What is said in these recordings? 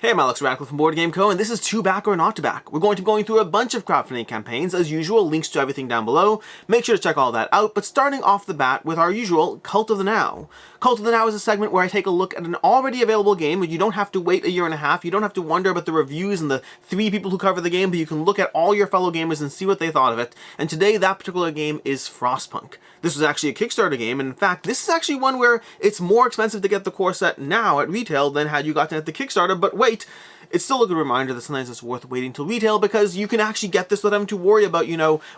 Hey, I'm Alex Radcliffe from Board Game Co, and this is To Back or Not to Back. We're going to be going through a bunch of crowdfunding campaigns. As usual, links to everything down below. Make sure to check all that out, but starting off the bat with our usual Cult of the Now. Cult of the Now is a segment where I take a look at an already available game, and you don't have to wait a year and a half, you don't have to wonder about the reviews and the 3 people who cover the game, but you can look at all your fellow gamers and see what they thought of it. And today, that particular game is Frostpunk. This was actually a Kickstarter game, and in fact, this is actually one where it's more expensive to get the core set now at retail than had you gotten it at the Kickstarter, but wait, it's still a good reminder that sometimes it's worth waiting till retail because you can actually get this without having to worry about,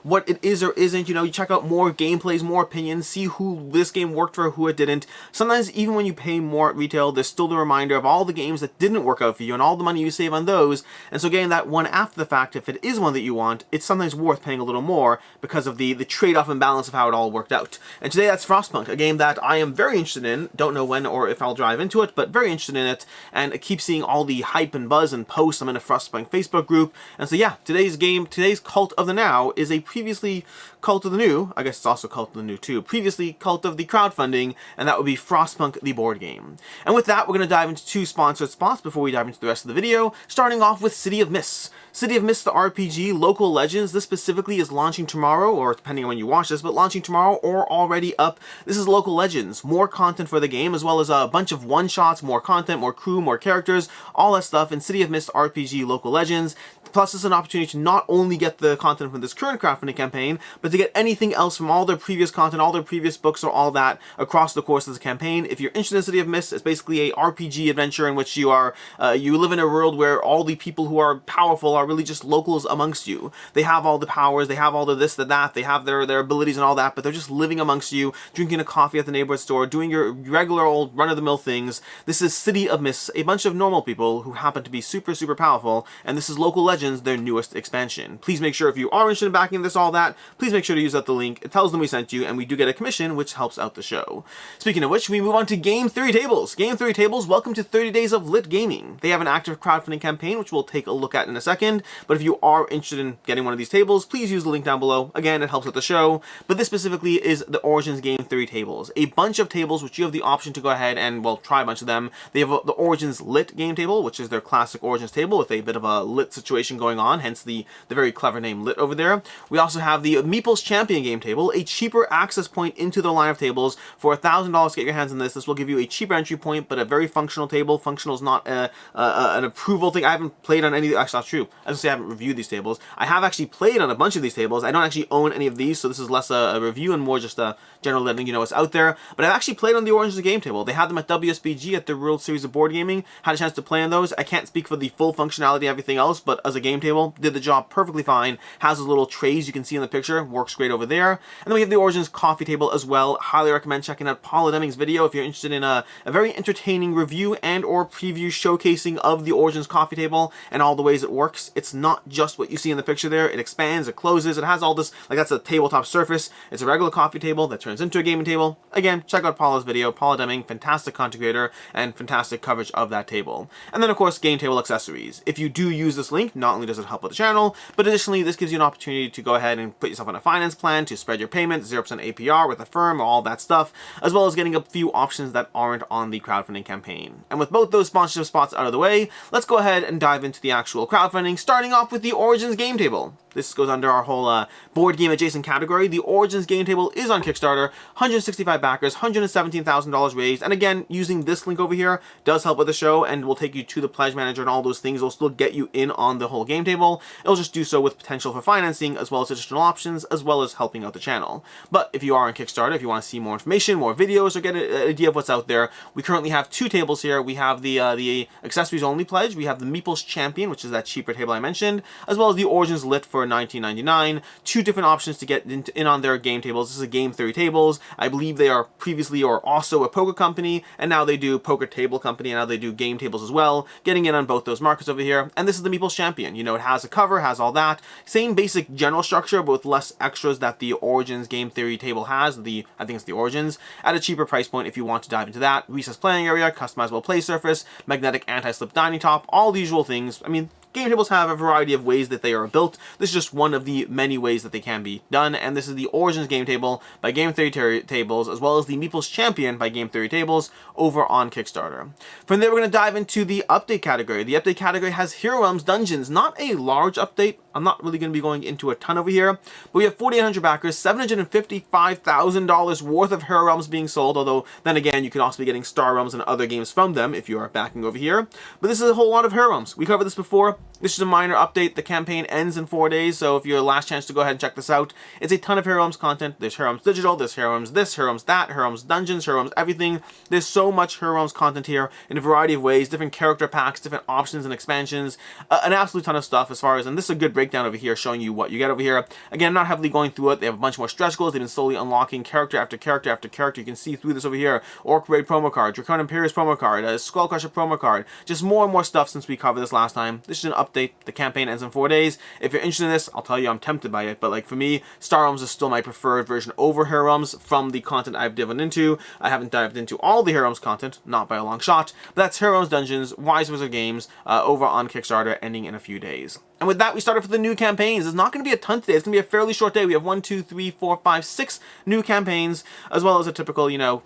what it is or isn't. You check out more gameplays, more opinions, see who this game worked for, who it didn't. Sometimes even when you pay more at retail, there's still the reminder of all the games that didn't work out for you and all the money you save on those. And so getting that one after the fact, if it is one that you want, it's sometimes worth paying a little more because of the trade-off and balance of how it all worked out. And today that's Frostpunk, a game that I am very interested in. Don't know when or if I'll dive into it, but very interested in it. And I keep seeing all the hype and buzz and posts. I'm in a Frostpunk Facebook group, and so yeah, today's Cult of the Now is a previously Cult of the New, I guess it's also Cult of the New too, previously Cult of the crowdfunding, and that would be Frostpunk the board game. And with that, we're going to dive into 2 sponsored spots before we dive into the rest of the video, starting off with City of Mists. City of Mists, the RPG, Local Legends. This specifically is launching tomorrow, or depending on when you watch this, but launching tomorrow or already up. This is Local Legends. More content for the game, as well as a bunch of one-shots, more content, more crew, more characters, all that stuff in City of Mists RPG Local Legends. Plus, it's an opportunity to not only get the content from this current crowdfunding campaign, but to get anything else from all their previous content, all their previous books, or all that across the course of the campaign. If you're interested in City of Mists, it's basically a RPG adventure in which you live in a world where all the people who are powerful are really just locals amongst you. They have all the powers, they have all the this, the that, they have their abilities and all that, but they're just living amongst you, drinking a coffee at the neighborhood store, doing your regular old run-of-the-mill things. This is City of Mists, a bunch of normal people who happen to be super, super powerful, and this is Local Legends, their newest expansion. Please make sure if you are interested in backing this, all that, please make sure to use out the link. It tells them we sent you, and we do get a commission, which helps out the show. Speaking of which, we move on to Game Theory Tables. Game Theory Tables, welcome to 30 Days of Lit Gaming. They have an active crowdfunding campaign, which we'll take a look at in a second, but if you are interested in getting one of these tables, please use the link down below. Again, it helps out the show, but this specifically is the Origins Game Theory Tables. A bunch of tables, which you have the option to go ahead and, well, try a bunch of them. They have the Origins Lit game table, which is their classic Origins table with a bit of a lit situation going on, hence the very clever name Lit over there. We also have the Meeple's Champion game table, a cheaper access point into the line of tables. For $1,000 to get your hands on this, this will give you a cheaper entry point, but a very functional table. Functional is not an approval thing. I haven't played on any, actually not true. I was gonna say I haven't reviewed these tables. I have actually played on a bunch of these tables. I don't actually own any of these, so this is less a review and more just a general letting you know what's out there. But I've actually played on the Origins game table. They had them at WSBG at the World Series of Board Gaming. Had a chance to play on those. I can't speak for the full functionality and everything else, but as a game table, did the job perfectly fine. Has those little trays you can see in the picture. Works great over there. And then we have the Origins coffee table as well. Highly recommend checking out Paula Deming's video if you're interested in a very entertaining review and or preview showcasing of the Origins coffee table and all the ways it works. It's not just what you see in the picture there. It expands, it closes, it has all this, like that's a tabletop surface. It's a regular coffee table that turns into a gaming table. Again, check out Paula's video. Paula Deming, fantastic content creator and fantastic coverage of that table. And then of course, game table accessories. If you do use this link, not only does it help with the channel, but additionally, this gives you an opportunity to go ahead and put yourself on a finance plan to spread your payment, 0% APR with a firm, all that stuff, as well as getting a few options that aren't on the crowdfunding campaign. And with both those sponsorship spots out of the way, let's go ahead and dive into the actual crowdfunding, starting off with the Origins game table. This goes under our whole board game adjacent category. The Origins game table is on Kickstarter, 165 backers, $117,000 raised, and again, using this link over here does help with the show and will take you to the pledge manager and all those things. It'll still get you in on the whole game table. It'll just do so with potential for financing as well as additional options as well as helping out the channel. But if you are on Kickstarter, if you want to see more information, more videos, or get an idea of what's out there, we currently have 2 tables here. We have the accessories only pledge. We have the Meeple's Champion, which is that cheaper table I mentioned, as well as the Origins Lit for $19.99. 2 different options to get in on their game tables. This is a Game Theory Tables. I believe they are previously or also a poker company, and now they do poker table company, and now they do game tables as well. Getting in on both those markets over here. And this is the Meeple's Champion. You know, it has a cover, has all that. Same basic general structure, but with less extras that the Origins Game Theory table has. I think it's the Origins. At a cheaper price point if you want to dive into that. Recessed playing area, customizable play surface, magnetic anti-slip dining top, all the usual things. I mean, Game tables have a variety of ways that they are built. This is just one of the many ways that they can be done, and this is the Origins game table by Game Theory Tables, as well as the Meeple's Champion by Game Theory Tables over on Kickstarter. From there, we're going to dive into the update category. The update category has Hero Realms Dungeons, not a large update. I'm not really going to be going into a ton over here, but we have 4,800 backers, $755,000 worth of Hero Realms being sold, although then again, you can also be getting Star Realms and other games from them if you are backing over here. But this is a whole lot of Hero Realms. We covered this before. This is a minor update. The campaign ends in 4 days, so if you're last chance to go ahead and check this out, it's a ton of Hero Realms content. There's Hero Realms Digital, there's Hero Realms this, Hero Realms that, Hero Realms Dungeons, Hero Realms everything. There's so much Hero Realms content here in a variety of ways, different character packs, different options and expansions, an absolute ton of stuff as far as, and this is a good breakdown over here showing you what you get over here. Again, I'm not heavily going through it. They have a bunch more stretch goals. They've been slowly unlocking character after character after character. You can see through this over here. Orc Raid promo card, Dracon Imperius promo card, Skull Crusher promo card, just more and more stuff since we covered this last time. This is an update. The campaign ends in 4 days. If you're interested in this, I'll tell you I'm tempted by it, but like for me, Star Realms is still my preferred version over Hero Realms from the content I've dived into. I haven't dived into all the Hero Realms content, not by a long shot, but that's Hero Realms Dungeons, Wise Wizard Games, over on Kickstarter, ending in a few days. And with that, we started for the new campaigns. It's not going to be a ton today. It's going to be a fairly short day. We have 1, 2, 3, 4, 5, 6 new campaigns, as well as a typical, you know,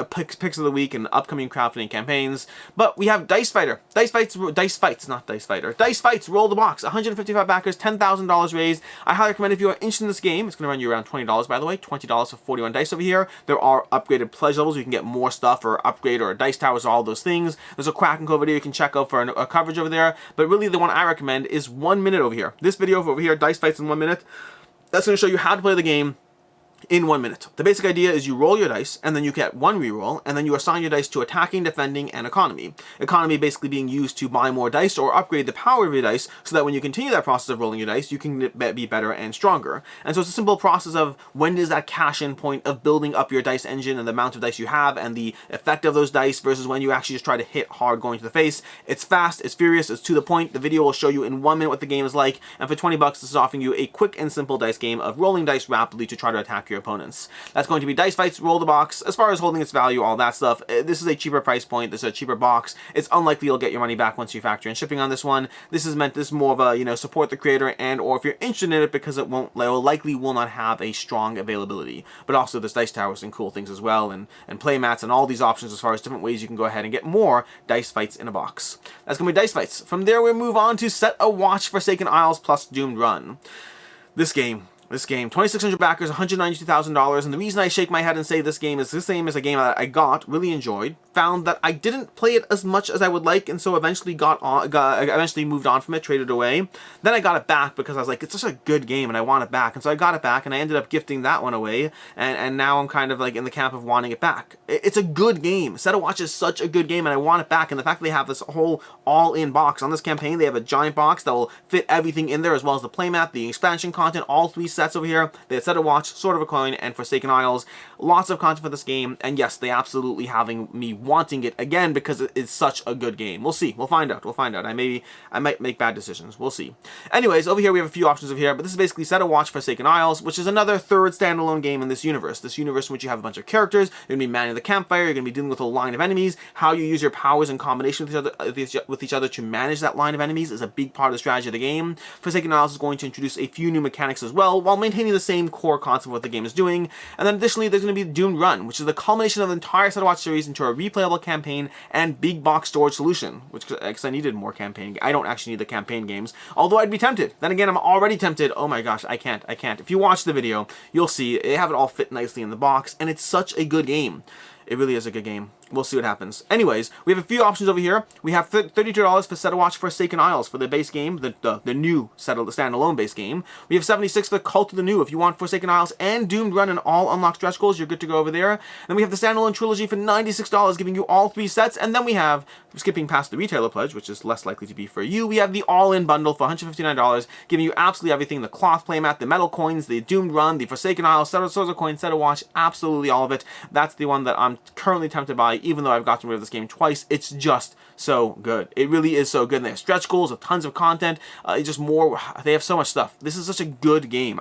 picks of the week and upcoming crowdfunding campaigns. But we have Dice Fighter. Dice Fights, not Dice Fighter. Dice Fights, roll the box. 155 backers, $10,000 raised. I highly recommend if you are interested in this game. It's going to run you around $20, by the way. $20 for 41 dice over here. There are upgraded pledge levels. You can get more stuff or upgrade or dice towers or all those things. There's a Crack and Co video you can check out for a coverage over there. But really, the one I recommend is 1 minute over here. This video over here, Dice Fights in 1 minute, that's going to show you how to play the game in 1 minute. The basic idea is you roll your dice, and then you get one reroll, and then you assign your dice to attacking, defending, and economy. Economy basically being used to buy more dice or upgrade the power of your dice so that when you continue that process of rolling your dice, you can be better and stronger. And so it's a simple process of when is that cash-in point of building up your dice engine and the amount of dice you have and the effect of those dice versus when you actually just try to hit hard going to the face. It's fast, it's furious, it's to the point. The video will show you in 1 minute what the game is like, and for 20 bucks, this is offering you a quick and simple dice game of rolling dice rapidly to try to attack your opponents. That's going to be Dice Fights, roll the box. As far as holding its value, all that stuff, this is a cheaper price point. This is a cheaper box. It's unlikely you'll get your money back once you factor in shipping on this one. This is more of a, you know, support the creator, and or if you're interested in it, because it likely will not have a strong availability. But also there's dice towers and cool things as well, and play mats and all these options as far as different ways you can go ahead and get more Dice Fights in a box. That's going to be Dice Fights. From there, we move on to Set a Watch, Forsaken Isles plus Doomed Run. This game, 2,600 backers, $192,000, and the reason I shake my head and say this game is a game that I really enjoyed, found that I didn't play it as much as I would like, and so eventually eventually moved on from it, traded away. Then I got it back because I was like, it's such a good game and I want it back, and so I got it back and I ended up gifting that one away, and now I'm kind of like in the camp of wanting it back. It's a good game. Set a Watch is such a good game and I want it back, and the fact that they have this whole all-in box on this campaign, they have a giant box that will fit everything in there as well as the playmat, the expansion content, all 3 sets over here. They had Set a Watch, Sword of a Coin, and Forsaken Isles. Lots of content for this game, and yes, they absolutely having me wanting it again because it's such a good game. We'll see. We'll find out. I might make bad decisions. We'll see. Anyways, over here we have a few options over here, but this is basically Set a Watch, Forsaken Isles, which is another third standalone game in this universe. This universe in which you have a bunch of characters, you're going to be manning the campfire, you're going to be dealing with a line of enemies. How you use your powers in combination with each other to manage that line of enemies is a big part of the strategy of the game. Forsaken Isles is going to introduce a few new mechanics as well, while maintaining the same core concept of what the game is doing. And then additionally, there's going to be Doomed Run, which is the culmination of the entire Set a Watch series into a replayable campaign and big box storage solution, which, because I needed more campaign. I don't actually need the campaign games, although I'd be tempted. Then again, I'm already tempted. Oh my gosh, I can't. If you watch the video, you'll see they have it all fit nicely in the box, and it's such a good game. It really is a good game. We'll see what happens. Anyways, we have a few options over here. We have $32 for Set a Watch, Forsaken Isles for the base game, the new standalone base game. We have $76 for Cult of the New. If you want Forsaken Isles and Doomed Run and all unlocked stretch goals, you're good to go over there. Then we have the standalone trilogy for $96, giving you all 3 sets. And then we have, skipping past the retailer pledge, which is less likely to be for you, we have the all-in bundle for $159, giving you absolutely everything: the cloth playmat, the metal coins, the Doomed Run, the Forsaken Isles, Swords of Coin, Set a Watch, absolutely all of it. That's the one that I'm currently tempted by, even though I've gotten rid of this game twice. It's just so good. It really is so good. And they have stretch goals with tons of content. Just more. They have so much stuff. This is such a good game.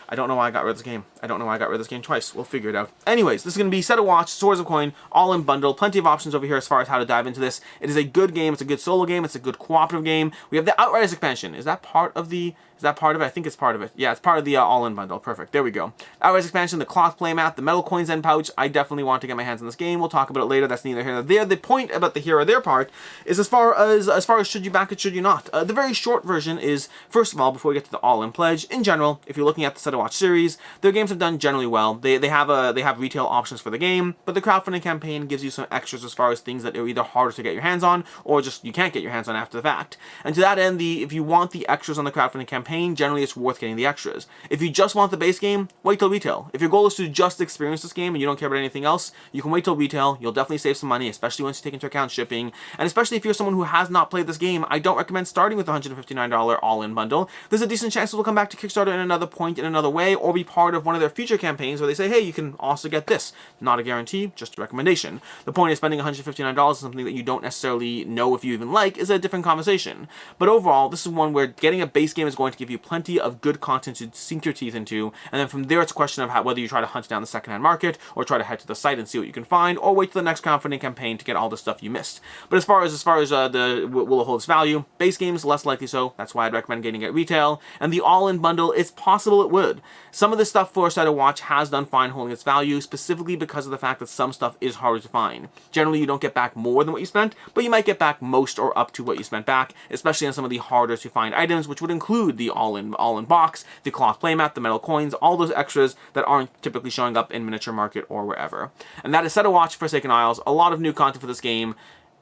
I don't know why I got rid of this game. I don't know why I got rid of this game twice. We'll figure it out. Anyways, this is going to be Set a Watch, Swords of Coin, all in bundle. Plenty of options over here as far as how to dive into this. It is a good game. It's a good solo game. It's a good cooperative game. We have the Outriders expansion. Is that part of the... Is that part of it? I think it's part of it. Yeah, it's part of the all-in bundle. Perfect. There we go. Outriders expansion, the cloth playmat, the metal coins end pouch. I definitely want to get my hands on this game. We'll talk about it later. That's neither here nor there. The point about the here or there part is as far as should you back it, should you not. The very short version is, first of all, before we get to the all-in pledge, in general, if you're looking at the Set a Watch series, their games have done generally well. They have retail options for the game, but the crowdfunding campaign gives you some extras as far as things that are either harder to get your hands on or just you can't get your hands on after the fact. And to that end, if you want the extras on the crowdfunding campaign, generally it's worth getting the extras. If you just want the base game, wait till retail. If your goal is to just experience this game and you don't care about anything else, you can wait till retail. You'll definitely save some money, especially once you take into account shipping. And especially if you're someone who has not played this game, I don't recommend starting with the $159 all-in bundle. There's a decent chance it will come back to Kickstarter in another point, in another way, or be part of one of their future campaigns where they say, hey, you can also get this. Not a guarantee, just a recommendation. The point is spending $159 on something that you don't necessarily know if you even like is a different conversation. But overall, this is one where getting a base game is going to give you plenty of good content to sink your teeth into, and then from there it's a question of whether you try to hunt down the secondhand market, or try to head to the site and see what you can find, or wait till the next crowdfunding campaign to get all the stuff you missed. But as far as will it hold its value, base games less likely so. That's why I'd recommend getting it at retail. And the all-in bundle, it's possible it would. Some of the stuff for Set a Watch has done fine holding its value, specifically because of the fact that some stuff is harder to find. Generally, you don't get back more than what you spent, but you might get back most or up to what you spent back, especially on some of the harder to find items, which would include the all-in box, the cloth playmat, the metal coins, all those extras that aren't typically showing up in Miniature Market or wherever. And that is Set a Watch, Forsaken Isles. A lot of new content for this game.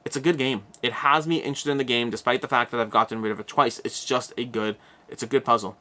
It's a good game. It has me interested in the game, despite the fact that I've gotten rid of it twice. It's a good puzzle.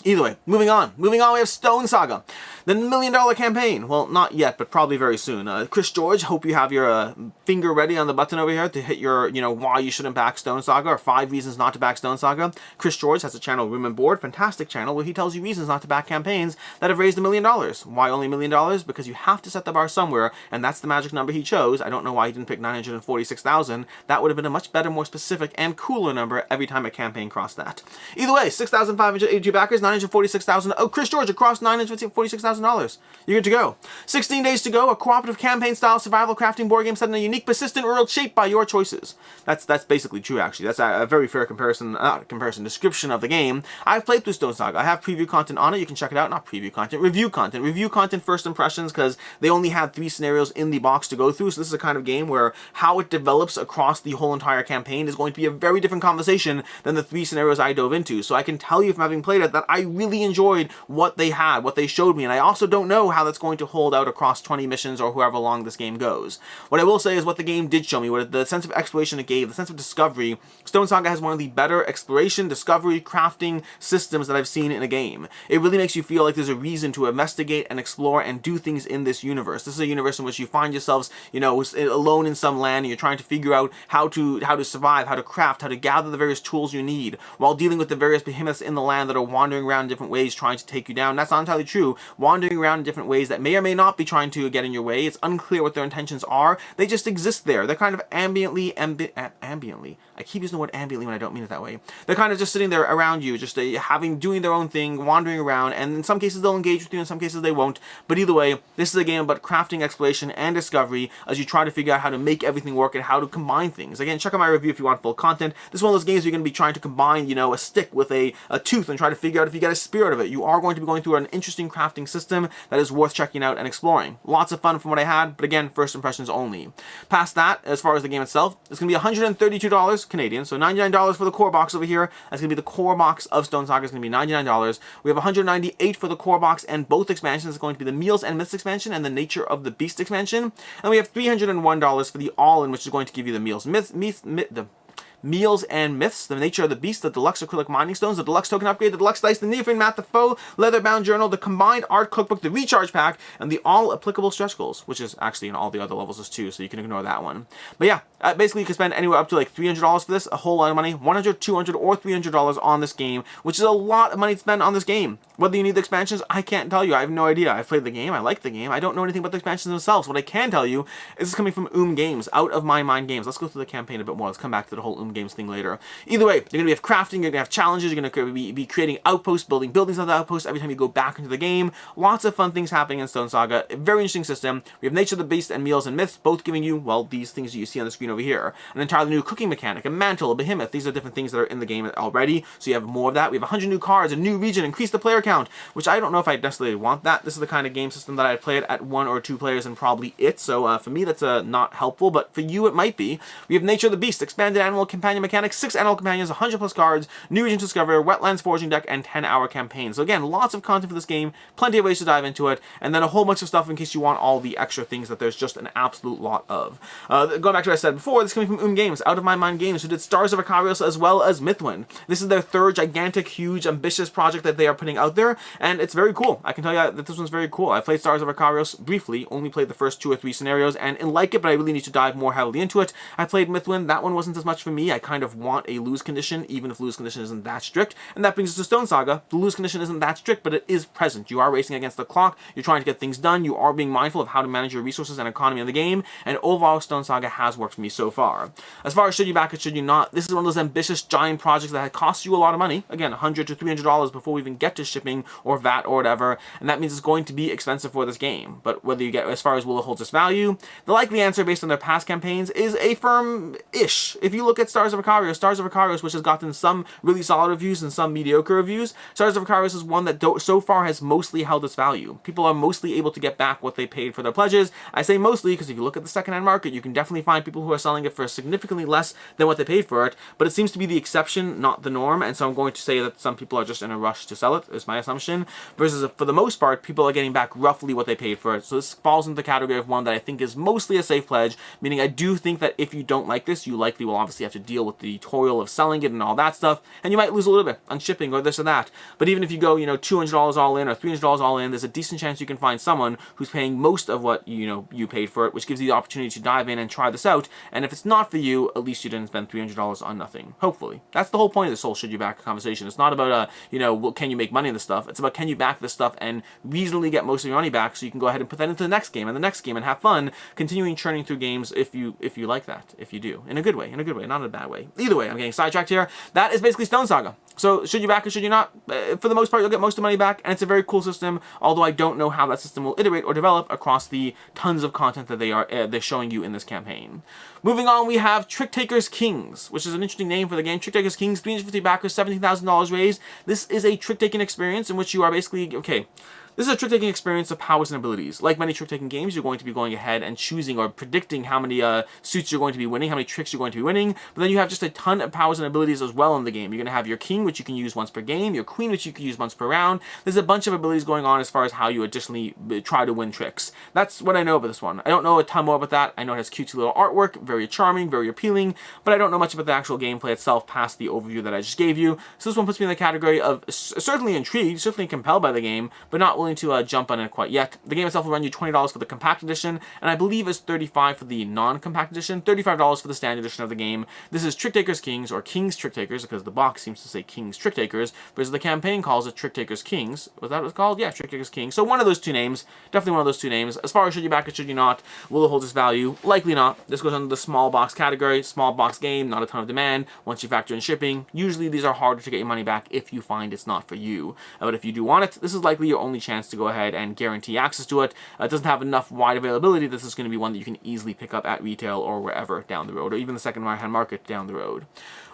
Either way, moving on. We have Stonesaga, the $1 million campaign. Well, not yet, but probably very soon. Chris George, hope you have your finger ready on the button over here to hit your, why you shouldn't back Stonesaga, or 5 reasons not to back Stonesaga. Chris George has a channel, Room and Board, fantastic channel, where he tells you reasons not to back campaigns that have raised $1 million. Why only $1 million? Because you have to set the bar somewhere, and that's the magic number he chose. I don't know why he didn't pick 946,000. That would have been a much better, more specific, and cooler number every time a campaign crossed that. Either way, 6,582 backers, 946,000. Oh, Chris George across $946,000. You're good to go. 16 days to go. A cooperative campaign-style survival crafting board game set in a unique, persistent world shaped by your choices. That's basically true, actually. That's a very fair description of the game. I've played through Stonesaga. I have preview content on it. You can check it out. Not preview content, review content. Review content, first impressions, because they only had 3 scenarios in the box to go through. So this is a kind of game where how it develops across the whole entire campaign is going to be a very different conversation than the 3 scenarios I dove into. So I can tell you from having played it that I really enjoyed what they had, what they showed me, and I also don't know how that's going to hold out across 20 missions or however long this game goes. What I will say is what the game did show me, what the sense of exploration it gave, the sense of discovery. Stonesaga has one of the better exploration, discovery, crafting systems that I've seen in a game. It really makes you feel like there's a reason to investigate and explore and do things in this universe. This is a universe in which you find yourselves, alone in some land, and you're trying to figure out how to survive, how to craft, how to gather the various tools you need, while dealing with the various behemoths in the land that are wandering around in different ways trying to take you down. That's not entirely true. Wandering around in different ways that may or may not be trying to get in your way. It's unclear what their intentions are. They just exist there. They're kind of ambiently. I keep using the word ambiently when I don't mean it that way. They're kind of just sitting there around you, just doing their own thing, wandering around, and in some cases they'll engage with you, in some cases they won't. But either way, this is a game about crafting, exploration, and discovery as you try to figure out how to make everything work and how to combine things. Again, check out my review if you want full content. This is one of those games where you're going to be trying to combine, a stick with a tooth and try to figure out if you get a spear out of it. You are going to be going through an interesting crafting system that is worth checking out and exploring. Lots of fun from what I had, but again, first impressions only. Past that, as far as the game itself, it's going to be $132 Canadian, so $99 for the core box over here. That's going to be the core box of Stonesaga. It's going to be $99. We have $198 for the core box and both expansions. It's going to be the Meals and Myths expansion and the Nature of the Beast expansion. And we have $301 for the all-in, which is going to give you the Meals and Myths, the Nature of the Beast, the deluxe acrylic mining stones, the deluxe token upgrade, the deluxe dice, the neoprene mat, the faux leather-bound journal, the combined art cookbook, the recharge pack, and the all applicable stretch goals, which is actually in all the other levels too, so you can ignore that one. But yeah, basically you can spend anywhere up to like $300 for this, a whole lot of money, $100, $200, or $300 on this game, which is a lot of money to spend on this game. Whether you need the expansions, I can't tell you. I have no idea. I've played the game, I like the game, I don't know anything about the expansions themselves. What I can tell you is it's coming from Games, Out of My Mind Games. Let's go through the campaign a bit more. Let's come back to the whole games thing later. Either way, you're going to have crafting, you're going to have challenges, you're going to be creating outposts, building buildings on the outposts every time you go back into the game. Lots of fun things happening in Stonesaga. A very interesting system. We have Nature of the Beast and Meals and Myths, both giving you, well, these things that you see on the screen over here. An entirely new cooking mechanic, a mantle, a behemoth. These are different things that are in the game already, so you have more of that. We have 100 new cards, a new region, increase the player count, which I don't know if I necessarily want that. This is the kind of game system that I'd play it at 1 or 2 players and probably it, so for me that's not helpful, but for you it might be. We have Nature of the Beast, expanded animal companion mechanics, 6 animal companions, 100 plus cards, new region to discover, wetlands foraging deck, and 10-hour campaign. So again, lots of content for this game, plenty of ways to dive into it, and then a whole bunch of stuff in case you want all the extra things that there's just an absolute lot of. Going back to what I said before, this is coming from Games, Out of My Mind Games, who did Stars of Icarius as well as Mythwind. This is their third gigantic, huge, ambitious project that they are putting out there, and it's very cool. I can tell you that this one's very cool. I played Stars of Icarius briefly, only played the first 2 or 3 scenarios, and like it, but I really need to dive more heavily into it. I played Mythwind, that one wasn't as much for me. I kind of want a lose condition, even if lose condition isn't that strict, and that brings us to Stonesaga. The lose condition isn't that strict, but it is present. You are racing against the clock, you're trying to get things done, you are being mindful of how to manage your resources and economy in the game, and overall Stonesaga has worked for me so far. As far as should you back it, should you not, this is one of those ambitious giant projects that costs you a lot of money, again $100 to $300 before we even get to shipping or VAT or whatever, and that means it's going to be expensive for this game. But whether you get, as far as will it hold its value, the likely answer based on their past campaigns is a firm-ish. If you look at Stars of Icarius, which has gotten some really solid reviews and some mediocre reviews, Stars of Icarius is one that so far has mostly held its value. People are mostly able to get back what they paid for their pledges. I say mostly because if you look at the secondhand market, you can definitely find people who are selling it for significantly less than what they paid for it, but it seems to be the exception, not the norm, and so I'm going to say that some people are just in a rush to sell it, is my assumption, versus for the most part, people are getting back roughly what they paid for it. So this falls into the category of one that I think is mostly a safe pledge, meaning I do think that if you don't like this, you likely will obviously have to deal with the toil of selling it and all that stuff, and you might lose a little bit on shipping or this or that. But even if you go, $200 all in or $300 all in, there's a decent chance you can find someone who's paying most of what you paid for it, which gives you the opportunity to dive in and try this out. And if it's not for you, at least you didn't spend $300 on nothing. Hopefully, that's the whole point of this whole should you back conversation. It's not about can you make money in this stuff. It's about can you back this stuff and reasonably get most of your money back, so you can go ahead and put that into the next game and the next game and have fun, continuing churning through games if you like that. If you do, in a good way, not in a bad way. Either way, I'm getting sidetracked here. That is basically Stonesaga. So should you back or should you not? For the most part, you'll get most of the money back, and it's a very cool system, although I don't know how that system will iterate or develop across the tons of content that they're showing you in this campaign. Moving on, we have TRICKTAKERs KINGs, which is an interesting name for the game. TRICKTAKERs KINGs, 350 backers, $17,000 raised. This is a trick-taking experience in which you are basically, this is a trick-taking experience of powers and abilities. Like many trick-taking games, you're going to be going ahead and choosing or predicting how many suits you're going to be winning, how many tricks you're going to be winning, but then you have just a ton of powers and abilities as well in the game. You're going to have your king, which you can use once per game, your queen, which you can use once per round. There's a bunch of abilities going on as far as how you additionally try to win tricks. That's what I know about this one. I don't know a ton more about that. I know it has cute little artwork, very charming, very appealing, but I don't know much about the actual gameplay itself past the overview that I just gave you. So this one puts me in the category of certainly intrigued, certainly compelled by the game, but not willing to jump on it quite yet. The game itself will run you $20 for the compact edition, and I believe it's $35 for the non-compact edition, $35 for the standard edition of the game. This is TRICKTAKERs KINGs, or Kings TRICKTAKERs, because the box seems to say Kings TRICKTAKERs, whereas the campaign calls it TRICKTAKERs KINGs. Was that what it's called? Yeah, TRICKTAKERs KINGs. So one of those two names, definitely one of those two names. As far as should you back it, should you not, will it hold its value? Likely not. This goes under the small box category, small box game, not a ton of demand. Once you factor in shipping, usually these are harder to get your money back if you find it's not for you. But if you do want it, this is likely your only chance to go ahead and guarantee access to it. It doesn't have enough wide availability. This is going to be one that you can easily pick up at retail or wherever down the road, or even the second-hand market down the road.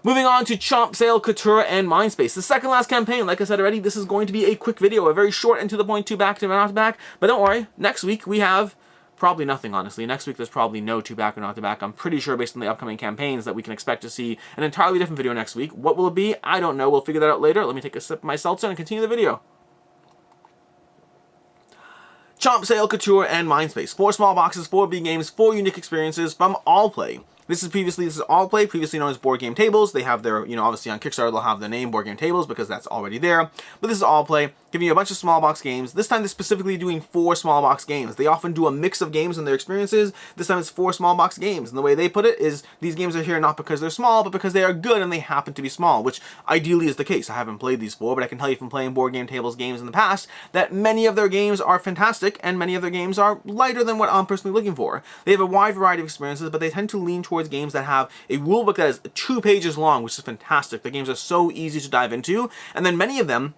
Moving on to Chomp, Sale, Couture, and Mindspace. The second last campaign, like I said already, this is going to be a quick video, a very short and to the point, two back to not to back. But don't worry, next week we have probably nothing, honestly. Next week there's probably no two back or not to back. I'm pretty sure based on the upcoming campaigns that we can expect to see an entirely different video next week. What will it be? I don't know. We'll figure that out later. Let me take a sip of my seltzer and continue the video. Chomp, Sale, Couture, and Mindspace. 4 small boxes, 4 big games, 4 unique experiences from Allplay. This is Allplay, previously known as Board Game Tables. They have their, obviously on Kickstarter they'll have the name Board Game Tables because that's already there. But this is Allplay. giving you a bunch of small box games. This time they're specifically doing 4 small box games. They often do a mix of games in their experiences. This time it's 4 small box games. And the way they put it is these games are here not because they're small, but because they are good and they happen to be small, which ideally is the case. I haven't played these 4, but I can tell you from playing Board Game Tables games in the past that many of their games are fantastic and many of their games are lighter than what I'm personally looking for. They have a wide variety of experiences, but they tend to lean towards games that have a rulebook that is 2 pages long, which is fantastic. The games are so easy to dive into, and then many of them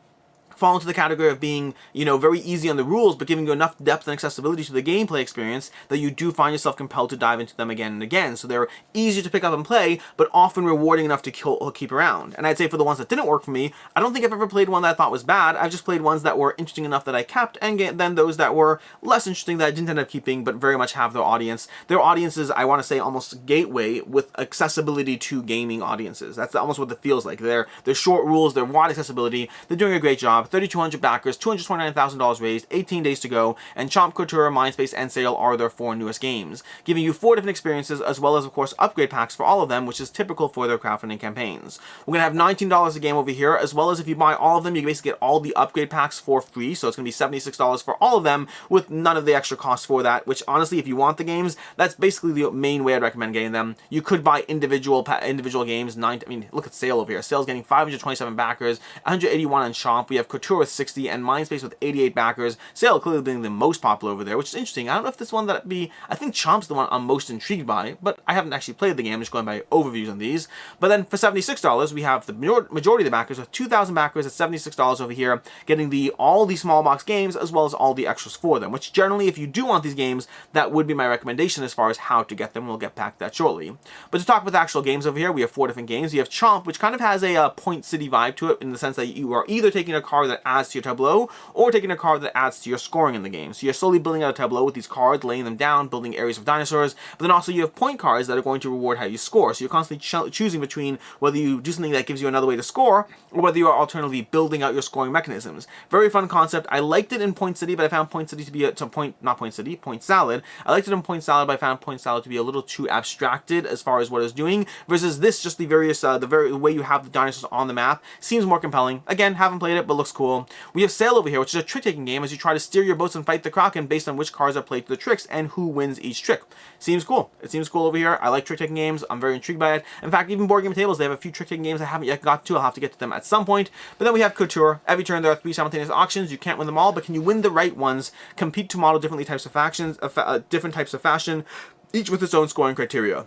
fall into the category of being, you know, very easy on the rules, but giving you enough depth and accessibility to the gameplay experience that you do find yourself compelled to dive into them again and again. So they're easy to pick up and play, but often rewarding enough to keep around. And I'd say for the ones that didn't work for me, I don't think I've ever played one that I thought was bad. I've just played ones that were interesting enough that I kept, and then those that were less interesting that I didn't end up keeping, but very much have their audience. Their audiences, I want to say, almost gateway with accessibility to gaming audiences. That's almost what it feels like. They're short rules, they're wide accessibility, they're doing a great job. 3,200 backers, $229,000 raised, 18 days to go, and Chomp, Couture, Mindspace, and Sale are their 4 newest games, giving you 4 different experiences as well as, of course, upgrade packs for all of them, which is typical for their crowdfunding campaigns. We're going to have $19 a game over here, as well as if you buy all of them, you basically get all the upgrade packs for free, so it's going to be $76 for all of them with none of the extra costs for that, which honestly, if you want the games, that's basically the main way I'd recommend getting them. You could buy individual games. Look at Sale over here. Sale's getting 527 backers, 181 on Chomp. We have Couture with 60 and Mindspace with 88 backers. Sale clearly being the most popular over there, which is interesting. I don't know if this one that'd be, I think Chomp's the one I'm most intrigued by, but I haven't actually played the game. I'm just going by overviews on these. But then for $76, we have the majority of the backers with 2,000 backers at $76 over here, getting all the small box games as well as all the extras for them, which generally, if you do want these games, that would be my recommendation as far as how to get them. We'll get back to that shortly. But to talk about the actual games over here, we have 4 different games. You have Chomp, which kind of has a Point City vibe to it in the sense that you are either taking a card that adds to your tableau or taking a card that adds to your scoring in the game. So you're slowly building out a tableau with these cards, laying them down, building areas of dinosaurs, but then also you have point cards that are going to reward how you score. So you're constantly choosing between whether you do something that gives you another way to score or whether you are alternatively building out your scoring mechanisms. Very fun concept. I liked it in Point City, but I found Point City to be Point Salad. I liked it in Point Salad, but I found Point Salad to be a little too abstracted as far as what it's doing, versus this, just the the way you have the dinosaurs on the map seems more compelling. Again, haven't played it, but looks cool. We have Sale over here, which is a trick-taking game as you try to steer your boats and fight the Kraken based on which cards are played to the tricks and who wins each trick. Seems cool. It seems cool over here. I like trick-taking games. I'm very intrigued by it. In fact, even Board Game Tables, they have a few trick-taking games I haven't yet got to. I'll have to get to them at some point. But then we have Couture. Every turn there are 3 simultaneous auctions. You can't win them all, but can you win the right ones? Compete to model different types of fashion, each with its own scoring criteria.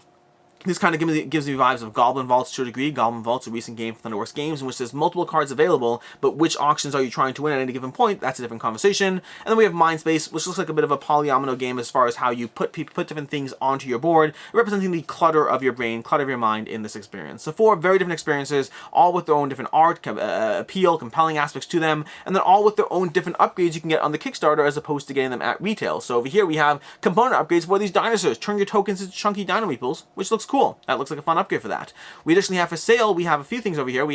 This kind of gives me vibes of Goblin Vaults to a degree. Goblin Vault's a recent game from Thunderworks Games in which there's multiple cards available, but which auctions are you trying to win at any given point? That's a different conversation. And then we have Mindspace, which looks like a bit of a polyomino game as far as how you put different things onto your board, representing the clutter of your brain, clutter of your mind in this experience. So 4 very different experiences, all with their own different art, appeal, compelling aspects to them, and then all with their own different upgrades you can get on the Kickstarter as opposed to getting them at retail. So over here we have component upgrades for these dinosaurs. Turn your tokens into chunky dino meeples, which looks cool. That looks like a fun upgrade for that. We additionally have for Sale, we have a few things over here.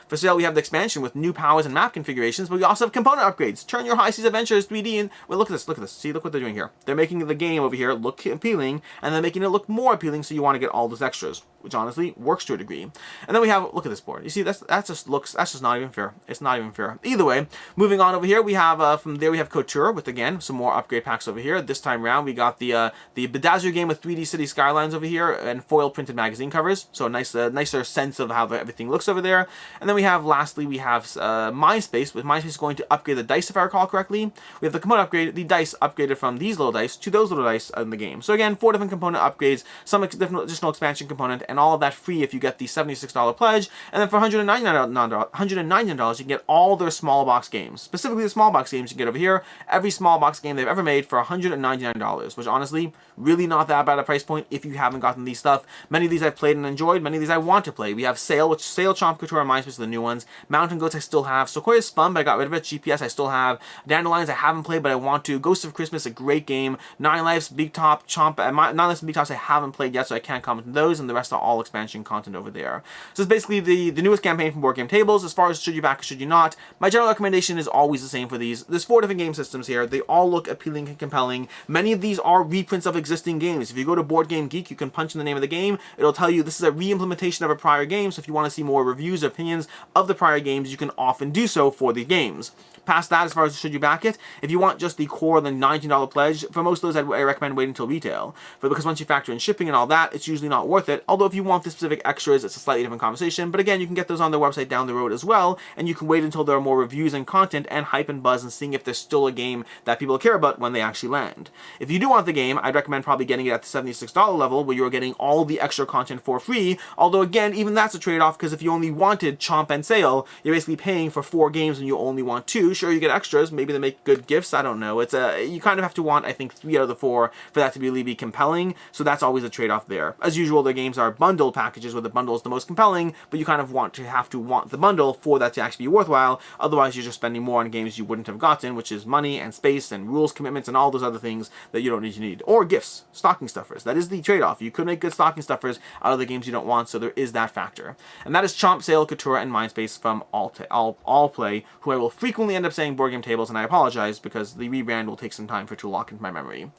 For Sale, we have the expansion with new powers and map configurations, but we also have component upgrades. Turn your High Seas Adventures 3D and, well, look at this. See, look what they're doing here. They're making the game over here look appealing, and they're making it look more appealing so you want to get all those extras, which honestly works to a degree. And then we have, look at this board. You see, that's just not even fair. It's not even fair. Either way, moving on over here, we have, from there we have Couture with, again, some more upgrade packs over here. This time around, we got the Bedazzler game with 3D City Skylines over here and foil printed magazine covers. So a nicer sense of how everything looks over there. And then we have, lastly, we have Mindspace, with Mindspace going to upgrade the dice, if I recall correctly. We have the component upgrade, the dice upgraded from these little dice to those little dice in the game. So again, 4 different component upgrades, some different additional expansion component, and all of that free if you get the $76 pledge. And then for $199, you can get all their small box games. Specifically the small box games you can get over here. Every small box game they've ever made for $199, which honestly, really not that bad a price point if you haven't gotten these stuff. Many of these I've played and enjoyed. Many of these I want to play. We have Sale, Chomp, Couture, and Mindspace are the new ones. Mountain Goats I still have. Sequoia's fun, but I got rid of it. GPS I still have. Dandelions I haven't played, but I want to. Ghosts of Christmas, a great game. Nine Lives, Big Top, Chomp, Nine Lives and Big Tops I haven't played yet, so I can't comment on those, and the rest are all expansion content over there. So it's basically the newest campaign from Board Game Tables. As far as should you back or should you not, my general recommendation is always the same for these. There's 4 different game systems here. They all look appealing and compelling. Many of these are reprints of existing games. If you go to Board Game Geek, you can punch in the name of the game, it'll tell you this is a re-implementation of a prior game, so if you want to see more reviews or opinions of the prior games, you can often do so for the games. Past that, as far as should you back it, if you want just the core, the $19 pledge, for most of those I recommend waiting until retail. But because once you factor in shipping and all that, it's usually not worth it. Although if you want the specific extras, it's a slightly different conversation. But again, you can get those on their website down the road as well, and you can wait until there are more reviews and content and hype and buzz and seeing if there's still a game that people care about when they actually land. If you do want the game, I'd recommend probably getting it at the $76 level, where you're getting all the extra content for free. Although again, even that's a trade-off, because if you only wanted Chomp and Sale, you're basically paying for 4 games and you only want 2. Sure, you get extras. Maybe they make good gifts. I don't know. It's you kind of have to want, I think, 3 out of the 4 for that to really be compelling. So that's always a trade-off there. As usual, the games are bundle packages where the bundle is the most compelling, but you kind of have to want the bundle for that to actually be worthwhile. Otherwise, you're just spending more on games you wouldn't have gotten, which is money and space and rules commitments and all those other things that you don't need. Or gifts, stocking stuffers. That is the trade-off. You could make good stocking stuffers out of the games you don't want, so there is that factor. And that is Chomp, Sale, Couture, and Mindspace from All Play, who I will frequently end up saying Board Game Tables, and I apologize because the rebrand will take some time for it to lock into my memory.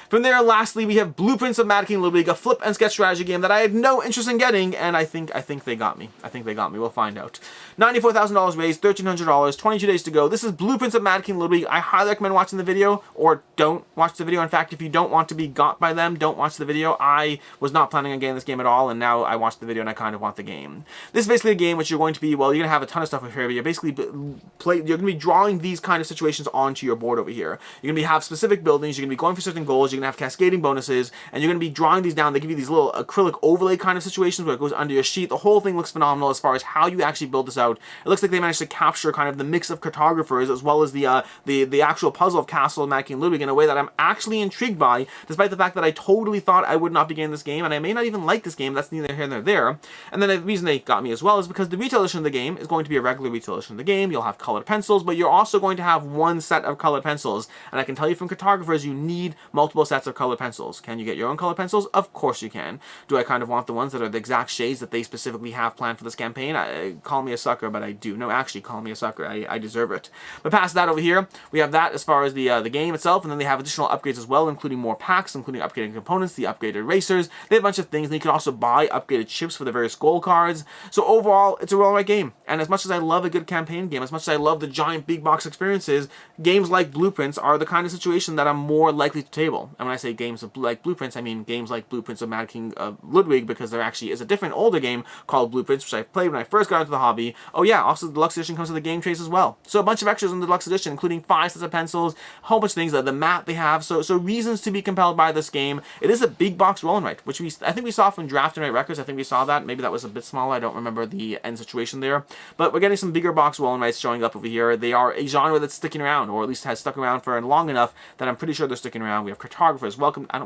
From there, lastly, we have Blueprints of Mad King Ludwig, a flip and sketch strategy game that I had no interest in getting, and I think they got me. I think they got me. We'll find out. $94,000 raised, $1,300, 22 days to go. This is Blueprints of Mad King Ludwig. I highly recommend watching the video, or don't watch the video. In fact, if you don't want to be got by them, don't watch the video. I was not planning on getting this game at all, and now I watched the video and I kind of want the game. This is basically a game which you're going to be, well, you're going to have a ton of stuff over here, but you're basically you're going to be drawing these kind of situations onto your board over here. You're going to have specific buildings, you're going to be going for certain goals, you're going to have cascading bonuses, and you're going to be drawing these down. They give you these little acrylic overlay kind of situations where it goes under your sheet. The whole thing looks phenomenal as far as how you actually build this out. It looks like they managed to capture kind of the mix of cartographers as well as the actual puzzle of Castle of Mad King Ludwig in a way that I'm actually intrigued by, despite the fact that I totally thought I would not be getting this game, and I may not even like this game. That's neither here nor there. And then the reason they got me as well is because the retail edition of the game is going to be a regular retail edition of the game. You'll have colored pencils, but you're also going to have one set of colored pencils. And I can tell you from cartographers, you need multiple sets of colored pencils. Can you get your own colored pencils? Of course you can. Do I kind of want the ones that are the exact shades that they specifically have planned for this campaign? Call me a sucker, but I do. No, actually, call me a sucker. I deserve it. But past that over here, we have that as far as the game itself, and then they have additional upgrades as well, including more packs, including upgraded components, the upgraded racers. They have a bunch of things, and you can also buy upgraded chips for the various gold cards. So overall, it's a roll right game. And as much as I love a good campaign game, as much as I love the giant big box experiences, games like Blueprints are the kind of situation that I'm more likely to table. And when I say games like Blueprints, I mean games like Blueprints of Mad King Ludwig, because there actually is a different older game called Blueprints, which I played when I first got into the hobby. Oh yeah, also the deluxe edition comes with the game trays as well. So a bunch of extras in the deluxe edition, including 5 sets of pencils, a whole bunch of things, the map they have. So reasons to be compelled by this game. It is a big box roll and write, which I think we saw from Draft and Write Records. I think we saw that. Maybe that was a bit smaller. I don't remember the end situation there. But we're getting some bigger box roll and writes showing up over here. They are a genre that's sticking around, or at least has stuck around for long enough that I'm pretty sure they're sticking around. We have cartographers. Welcome. I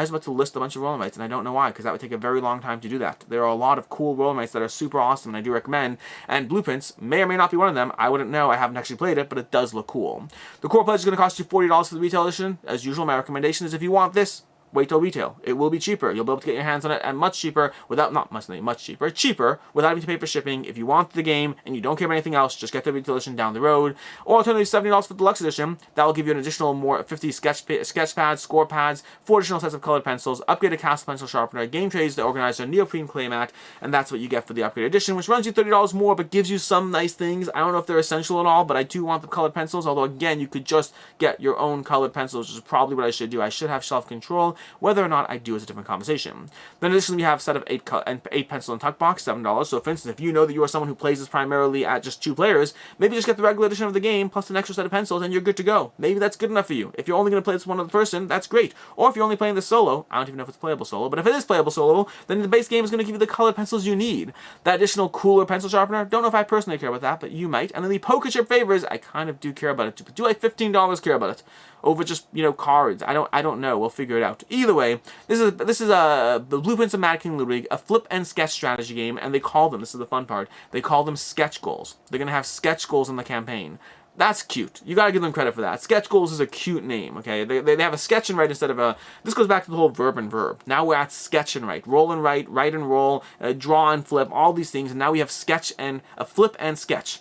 was about to list a bunch of roll and writes, and I don't know why, because that would take a very long time to do that. There are a lot of cool roll and writes that are super awesome, and I do recommend. And Blueprints may or may not be one of them. I wouldn't know. I haven't actually played it, but it does look cool. The core pledge is going to cost you $40 for the retail edition. As usual, my recommendation is if you want this, wait till retail. It will be cheaper. You'll be able to get your hands on it, and much cheaper without, not much, cheaper without having to pay for shipping. If you want the game and you don't care about anything else, just get the retail edition down the road. Or alternatively, $70 for the deluxe edition. That will give you an additional 50 sketch pads, score pads, 4 additional sets of colored pencils, upgraded castle pencil sharpener, game trays, the organizer, neoprene clay mat, and that's what you get for the upgraded edition, which runs you $30 more, but gives you some nice things. I don't know if they're essential at all, but I do want the colored pencils, although again, you could just get your own colored pencils, which is probably what I should do. I should have self-control. Whether or not I do is a different conversation. Then additionally, we have a set of 8 pencil and tuck box, $7. So for instance, if you know that you are someone who plays this primarily at just 2 players, maybe just get the regular edition of the game plus an extra set of pencils and you're good to go. Maybe that's good enough for you. If you're only going to play this one other person, that's great. Or if you're only playing this solo, I don't even know if it's playable solo, but if it is playable solo, then the base game is going to give you the colored pencils you need. That additional cooler pencil sharpener, don't know if I personally care about that, but you might. And then the poker chip favors, I kind of do care about it. But do like $15 care about it? Over just, cards. I don't know. We'll figure it out. Either way, this is the Blueprints of Mad King Ludwig, a flip and sketch strategy game, and they call them, this is the fun part, they call them sketch goals. They're going to have sketch goals in the campaign. That's cute. You gotta give them credit for that. Sketch goals is a cute name, okay? They have a sketch and write instead of a... This goes back to the whole verb and verb. Now we're at sketch and write. Roll and write, write and roll, draw and flip, all these things, and now we have sketch and... a flip and sketch.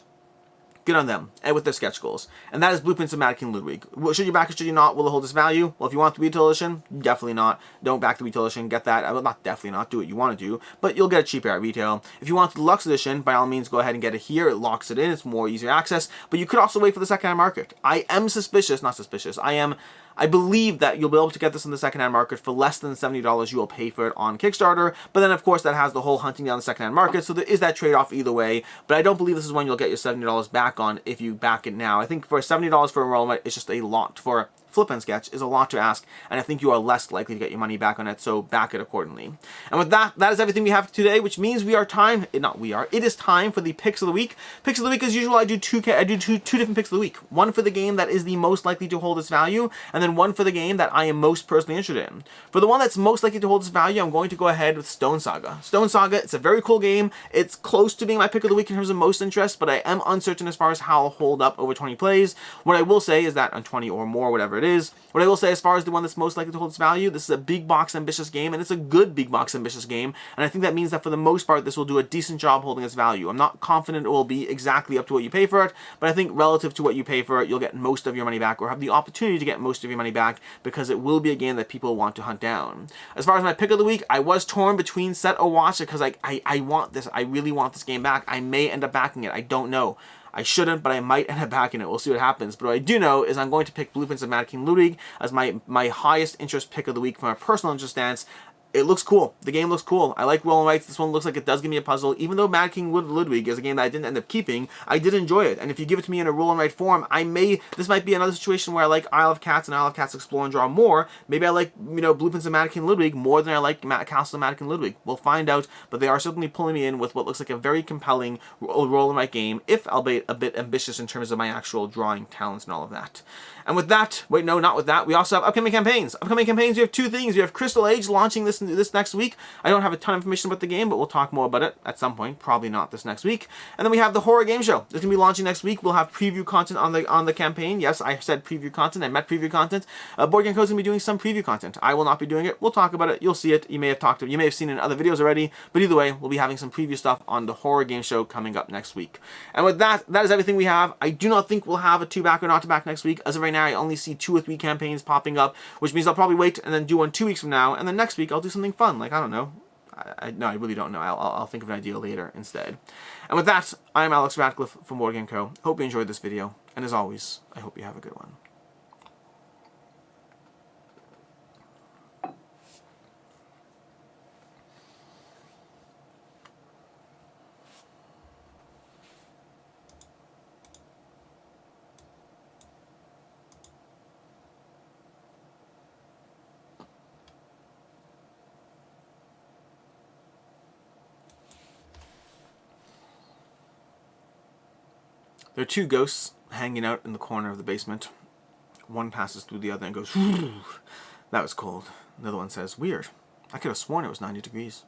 good on them, and with their sketch goals. And that is Blueprints of Mad King Ludwig. Should you back it, should you not? Will it hold its value? Well, if you want the retail edition, definitely not. Don't back the retail edition, get that. Well, not definitely not, do what you want to do, but you'll get it cheaper at retail. If you want the deluxe edition, by all means, go ahead and get it here. It locks it in, it's more easier access, but you could also wait for the secondhand market. I am suspicious, not suspicious, I believe that you'll be able to get this in the secondhand market for less than $70 you will pay for it on Kickstarter, but then of course that has the whole hunting down the secondhand market, so there is that trade-off either way, but I don't believe this is one you'll get your $70 back on if you back it now. I think for $70 for enrollment, it's just a lot. For flip and sketch is a lot to ask, and I think you are less likely to get your money back on it, so back it accordingly. And with that, that is everything we have today, which means it is time for the picks of the week. Picks of the week, as usual, I do two different picks of the week. One for the game that is the most likely to hold its value, and then one for the game that I am most personally interested in. For the one that's most likely to hold its value, I'm going to go ahead with Stonesaga. Stonesaga, it's a very cool game. It's close to being my pick of the week in terms of most interest, but I am uncertain as far as how it'll hold up over 20 plays. What I will say is that on 20 or more, whatever it is, what I will say as far as the one that's most likely to hold its value, this is a big box ambitious game, and it's a good big box ambitious game, and I think that means that for the most part this will do a decent job holding its value. I'm not confident it will be exactly up to what you pay for it, but I think relative to what you pay for it, you'll get most of your money back, or have the opportunity to get most of your money back, because it will be a game that people want to hunt down. As far as my pick of the week, I was torn between Set or Watch, because I want this, I really want this game back. I may end up backing it, I don't know. I shouldn't, but I might end up backing it. We'll see what happens. But what I do know is I'm going to pick Blueprints of Mad King Ludwig as my highest interest pick of the week from a personal interest stance. It looks cool. The game looks cool. I like roll and writes. This one looks like it does give me a puzzle. Even though Mad King Ludwig is a game that I didn't end up keeping, I did enjoy it. And if you give it to me in a roll and write form, this might be another situation where I like Isle of Cats and Isle of Cats Explore and Draw more. Maybe I like, Blueprints of Mad King Ludwig more than I like Castle of Mad King Ludwig. We'll find out, but they are certainly pulling me in with what looks like a very compelling roll and write game, if albeit a bit ambitious in terms of my actual drawing talents and all of that. And with that, wait, no, not with that, we also have upcoming campaigns. Upcoming campaigns, we have two things. We have Crystal Age launching this next week. I don't have a ton of information about the game, but we'll talk more about it at some point, probably not this next week. And then we have the Horror Game Show. It's going to be launching next week. We'll have preview content on the campaign. Yes, I said preview content. I meant preview content. Board Game Co. is going to be doing some preview content. I will not be doing it. We'll talk about it. You'll see it. You may have seen it in other videos already, but either way, we'll be having some preview stuff on the Horror Game Show coming up next week. And with that, that is everything we have. I do not think we'll have a 2-back or not to back next week. As of right now, I only see 2 or 3 campaigns popping up, which means I'll probably wait and then do one 2 weeks from now, and then next week I'll do something fun, like, I don't know. No, I really don't know. I'll think of an idea later instead. And with that, I'm Alex Radcliffe from Board Game Co. Hope you enjoyed this video, and as always, I hope you have a good one. There are 2 ghosts hanging out in the corner of the basement. One passes through the other and goes, "That was cold." The other one says, "Weird. I could have sworn it was 90 degrees."